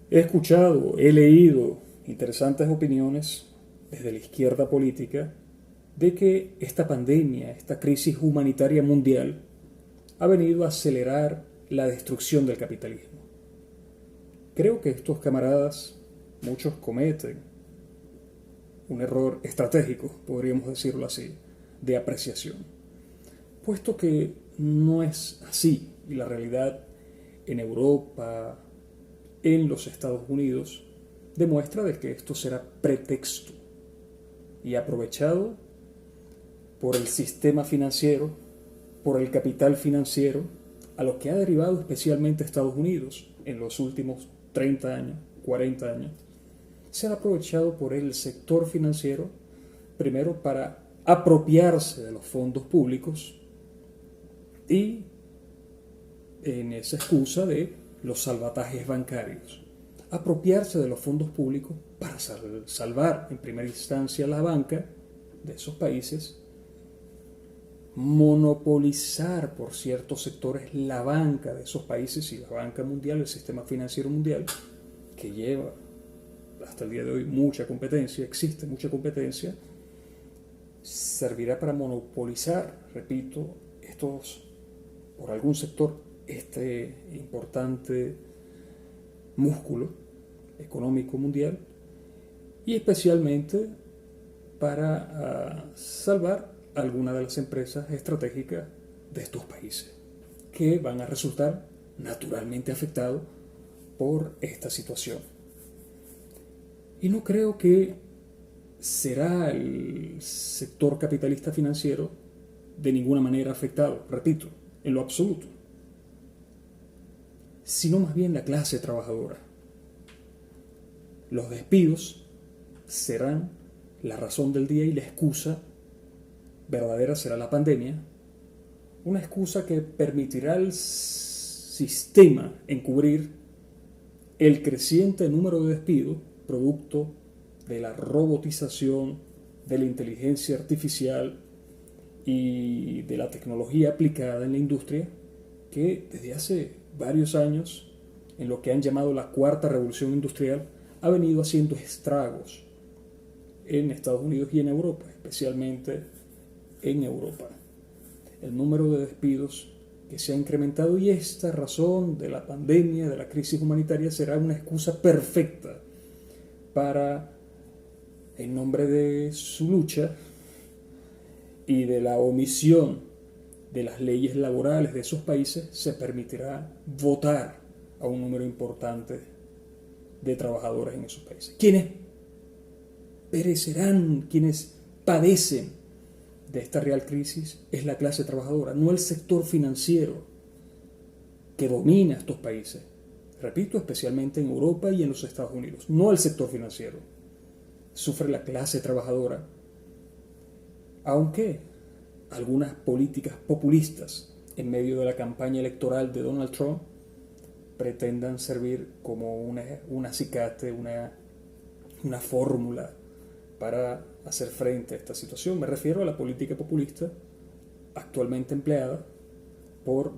He escuchado, he leído interesantes opiniones desde la izquierda política de que esta pandemia, esta crisis humanitaria mundial, ha venido a acelerar la destrucción del capitalismo. Creo que estos camaradas, muchos cometen un error estratégico, podríamos decirlo así, de apreciación, puesto que no es así y la realidad en Europa, en los Estados Unidos, demuestra de que esto será pretexto y aprovechado por el sistema financiero, por el capital financiero, a lo que ha derivado especialmente Estados Unidos en los últimos 30 años, 40 años, se ha aprovechado por el sector financiero, primero para apropiarse de los fondos públicos y en esa excusa de los salvatajes bancarios. Apropiarse de los fondos públicos para salvar en primera instancia la banca de esos países, monopolizar por ciertos sectores la banca de esos países y la banca mundial, el sistema financiero mundial, que lleva hasta el día de hoy mucha competencia, existe mucha competencia, servirá para monopolizar, repito, por algún sector, este importante músculo económico mundial y especialmente para salvar algunas de las empresas estratégicas de estos países que van a resultar naturalmente afectados por esta situación. Y no creo que será el sector capitalista financiero de ninguna manera afectado, repito, en lo absoluto, sino más bien la clase trabajadora. Los despidos serán la razón del día y la excusa verdadera será la pandemia, una excusa que permitirá al sistema encubrir el creciente número de despidos producto de la robotización, de la inteligencia artificial y de la tecnología aplicada en la industria que desde hace varios años, en lo que han llamado la cuarta revolución industrial, ha venido haciendo estragos en Estados Unidos y en Europa, especialmente en Europa. El número de despidos que se ha incrementado y esta razón de la pandemia, de la crisis humanitaria, será una excusa perfecta para, en nombre de su lucha y de la omisión de las leyes laborales de esos países, se permitirá votar a un número importante de trabajadores en esos países. Quienes perecerán, quienes padecen de esta real crisis es la clase trabajadora, no el sector financiero que domina estos países. Repito, especialmente en Europa y en los Estados Unidos, no el sector financiero. Sufre la clase trabajadora, aunque algunas políticas populistas en medio de la campaña electoral de Donald Trump pretendan servir como un acicate, una fórmula para hacer frente a esta situación. Me refiero a la política populista actualmente empleada por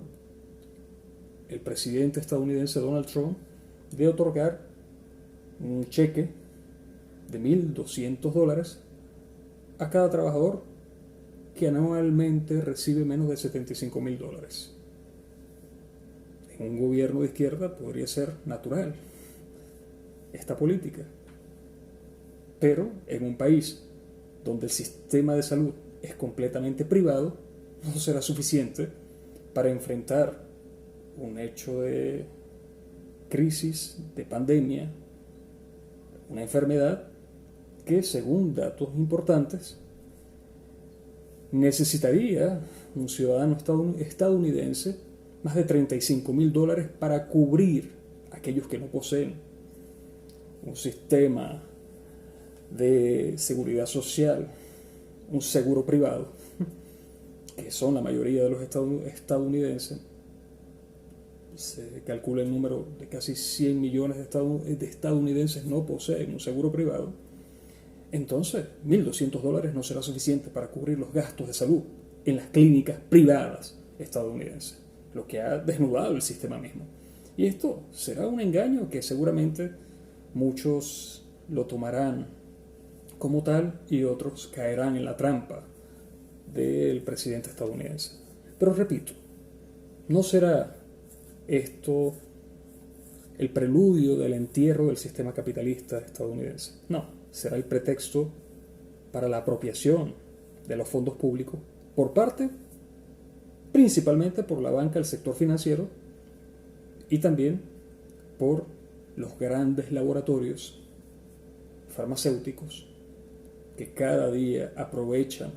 el presidente estadounidense Donald Trump de otorgar un cheque de $1,200 a cada trabajador que anualmente recibe menos de $75,000. En un gobierno de izquierda podría ser natural esta política, pero en un país donde el sistema de salud es completamente privado, no será suficiente para enfrentar un hecho de crisis, de pandemia, una enfermedad que, según datos importantes, necesitaría un ciudadano estadounidense más de $35,000 para cubrir a aquellos que no poseen un sistema de seguridad social, un seguro privado, que son la mayoría de los estadounidenses. Se calcula el número de casi 100 millones de estadounidenses no poseen un seguro privado. Entonces, $1,200 no será suficiente para cubrir los gastos de salud en las clínicas privadas estadounidenses, lo que ha desnudado el sistema mismo. Y esto será un engaño que seguramente muchos lo tomarán como tal y otros caerán en la trampa del presidente estadounidense. Pero repito, no será esto el preludio del entierro del sistema capitalista estadounidense. No, será el pretexto para la apropiación de los fondos públicos por parte, principalmente por la banca del sector financiero y también por los grandes laboratorios farmacéuticos que cada día aprovechan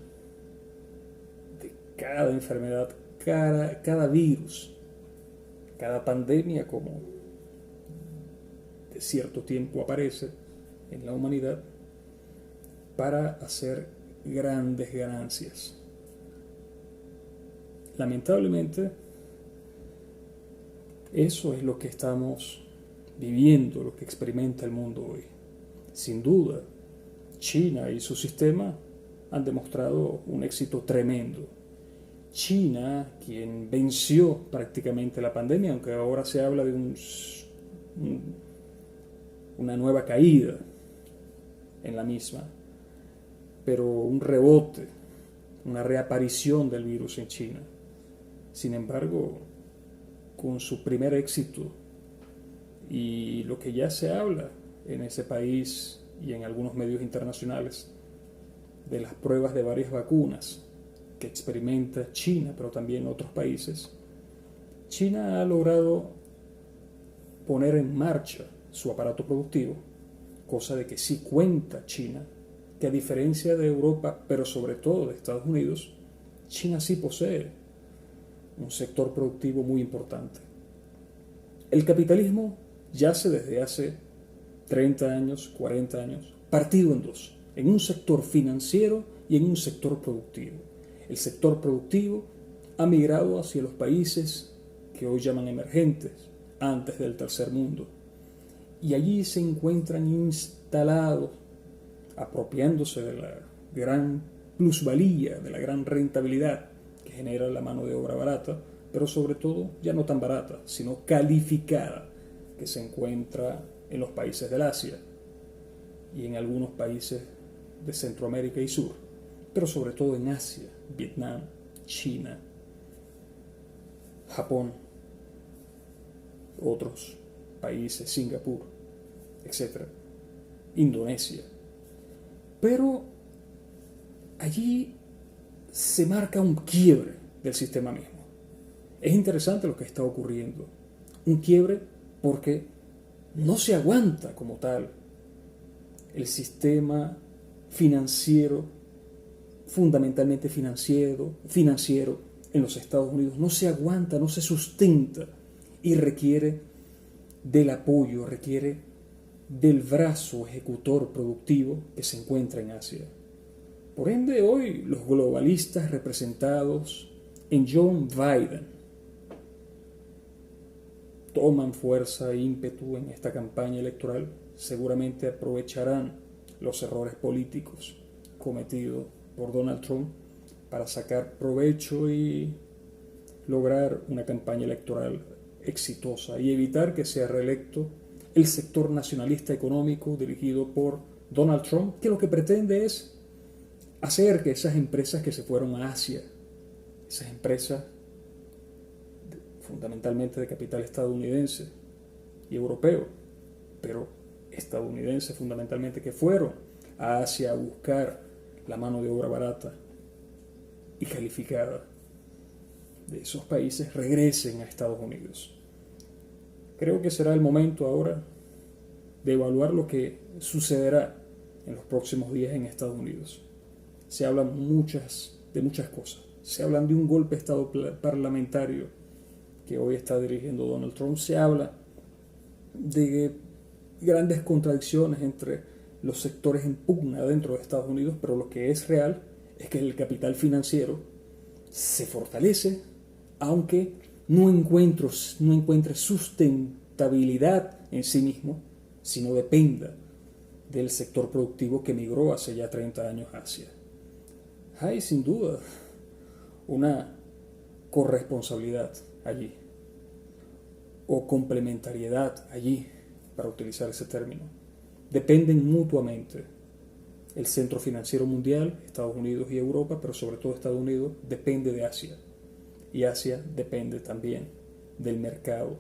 de cada enfermedad, cada virus, cada pandemia como de cierto tiempo aparece en la humanidad para hacer grandes ganancias. Lamentablemente, eso es lo que estamos viviendo, lo que experimenta el mundo hoy. Sin duda, China y su sistema han demostrado un éxito tremendo. China, quien venció prácticamente la pandemia, aunque ahora se habla de una nueva caída en la misma, pero un rebote, una reaparición del virus en China. Sin embargo, con su primer éxito y lo que ya se habla en ese país y en algunos medios internacionales de las pruebas de varias vacunas que experimenta China, pero también otros países, China ha logrado poner en marcha su aparato productivo, cosa de que sí cuenta China, que a diferencia de Europa, pero sobre todo de Estados Unidos, China sí posee un sector productivo muy importante. El capitalismo yace desde hace 30 años, 40 años, partido en dos, en un sector financiero y en un sector productivo. El sector productivo ha migrado hacia los países que hoy llaman emergentes, antes del tercer mundo, y allí se encuentran instalados, apropiándose de la gran plusvalía, de la gran rentabilidad que genera la mano de obra barata, pero sobre todo ya no tan barata, sino calificada, que se encuentra en los países del Asia y en algunos países de Centroamérica y Sur, pero sobre todo en Asia, Vietnam, China, Japón, otros países, Singapur, etc., Indonesia. Pero allí se marca un quiebre del sistema mismo. Es interesante lo que está ocurriendo. Un quiebre porque no se aguanta como tal el sistema financiero, fundamentalmente financiero en los Estados Unidos. No se aguanta, no se sustenta y requiere del apoyo, requiere del brazo ejecutor productivo que se encuentra en Asia. Por ende, hoy los globalistas representados en Joe Biden toman fuerza e ímpetu en esta campaña electoral. Seguramente aprovecharán los errores políticos cometidos por Donald Trump para sacar provecho y lograr una campaña electoral exitosa y evitar que sea reelecto el sector nacionalista económico dirigido por Donald Trump, que lo que pretende es hacer que esas empresas que se fueron a Asia, esas empresas fundamentalmente de capital estadounidense y europeo, pero estadounidenses fundamentalmente, que fueron a Asia a buscar la mano de obra barata y calificada de esos países, regresen a Estados Unidos. Creo que será el momento ahora de evaluar lo que sucederá en los próximos días en Estados Unidos. Se hablan de muchas cosas. Se hablan de un golpe de estado parlamentario que hoy está dirigiendo Donald Trump. Se habla de grandes contradicciones entre los sectores en pugna dentro de Estados Unidos, pero lo que es real es que el capital financiero se fortalece, aunque no encuentre sustentabilidad en sí mismo, sino dependa del sector productivo que migró hace ya 30 años a Asia. Hay sin duda una corresponsabilidad allí. o complementariedad allí, para utilizar ese término. Dependen mutuamente. El centro financiero mundial, Estados Unidos y Europa, pero sobre todo Estados Unidos, depende de Asia. Y Asia depende también del mercado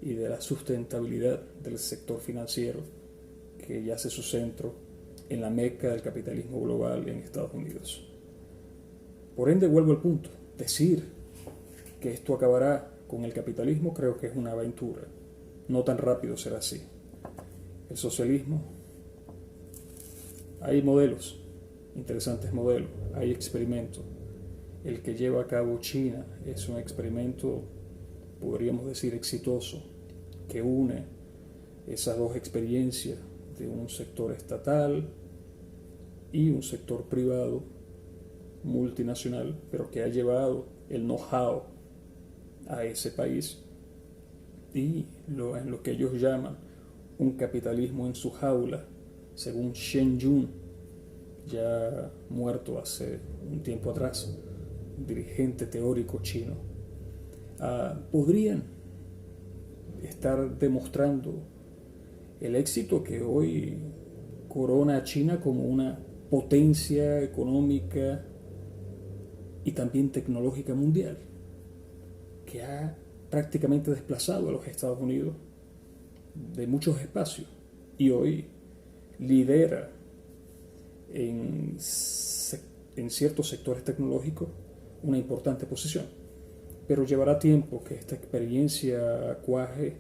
y de la sustentabilidad del sector financiero, que yace su centro en la meca del capitalismo global en Estados Unidos. Por ende, vuelvo al punto. Decir que esto acabará con el capitalismo creo que es una aventura. No tan rápido será así. El socialismo, hay modelos, interesantes modelos, hay experimentos. El que lleva a cabo China es un experimento, podríamos decir, exitoso, que une esas dos experiencias de un sector estatal y un sector privado multinacional, pero que ha llevado el know-how a ese país y en lo que ellos llaman un capitalismo en su jaula, según Shen Yun, ya muerto hace un tiempo atrás, un dirigente teórico chino. Podrían estar demostrando el éxito que hoy corona a China como una potencia económica y también tecnológica mundial, que ha prácticamente desplazado a los Estados Unidos de muchos espacios y hoy lidera en ciertos sectores tecnológicos una importante posición. Pero llevará tiempo que esta experiencia cuaje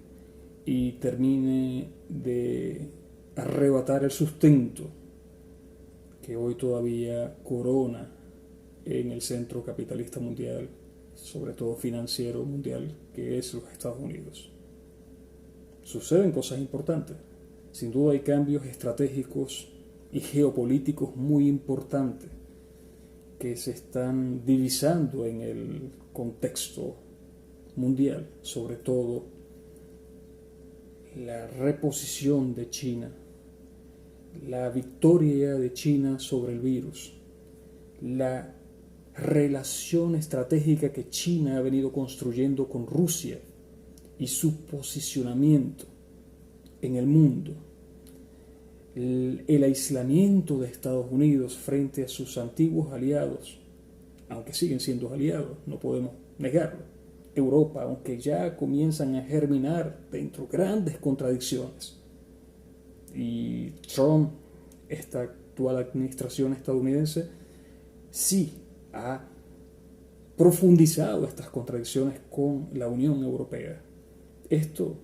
y termine de arrebatar el sustento que hoy todavía corona en el centro capitalista mundial, sobre todo financiero mundial, que es los Estados Unidos. Suceden cosas importantes. Sin duda hay cambios estratégicos y geopolíticos muy importantes que se están divisando en el contexto mundial, sobre todo la reposición de China, la victoria de China sobre el virus, la relación estratégica que China ha venido construyendo con Rusia y su posicionamiento en el mundo, el aislamiento de Estados Unidos frente a sus antiguos aliados, aunque siguen siendo aliados, no podemos negarlo. Europa, aunque ya comienzan a germinar dentro grandes contradicciones. Y Trump, esta actual administración estadounidense, sí ha profundizado estas contradicciones con la Unión Europea. Esto,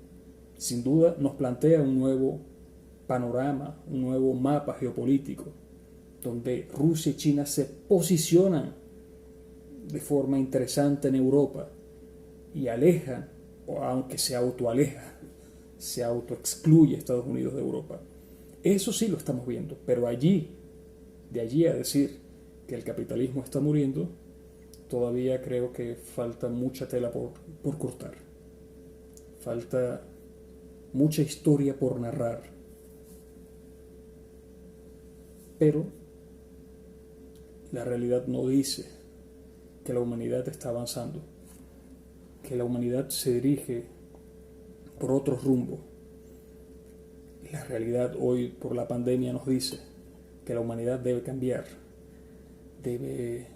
sin duda, nos plantea un nuevo panorama, un nuevo mapa geopolítico, donde Rusia y China se posicionan de forma interesante en Europa y alejan, o aunque se autoaleja, se autoexcluye a Estados Unidos de Europa. Eso sí lo estamos viendo, pero de allí a decir que el capitalismo está muriendo, todavía creo que falta mucha tela por cortar. Falta mucha historia por narrar. Pero la realidad no dice que la humanidad está avanzando, que la humanidad se dirige por otro rumbo. La realidad hoy por la pandemia nos dice que la humanidad debe cambiar, debe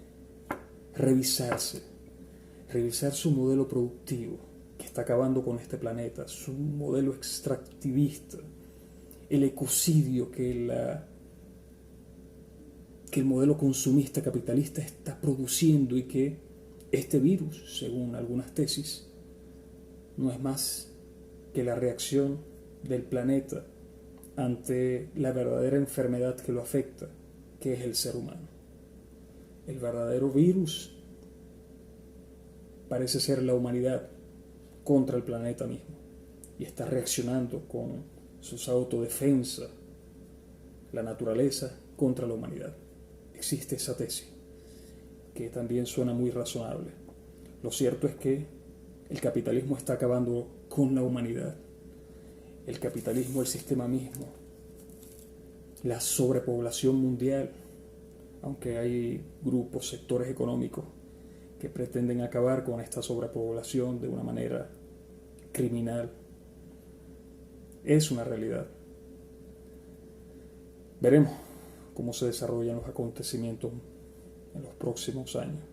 revisar su modelo productivo que está acabando con este planeta, su modelo extractivista, el ecocidio que el modelo consumista capitalista está produciendo y que este virus, según algunas tesis, no es más que la reacción del planeta ante la verdadera enfermedad que lo afecta, que es el ser humano. El verdadero virus parece ser la humanidad contra el planeta mismo y está reaccionando con sus autodefensas, la naturaleza contra la humanidad. Existe esa tesis que también suena muy razonable. Lo cierto es que el capitalismo está acabando con la humanidad. El capitalismo, el sistema mismo, la sobrepoblación mundial, aunque hay grupos, sectores económicos que pretenden acabar con esta sobrepoblación de una manera criminal. Es una realidad. Veremos cómo se desarrollan los acontecimientos en los próximos años.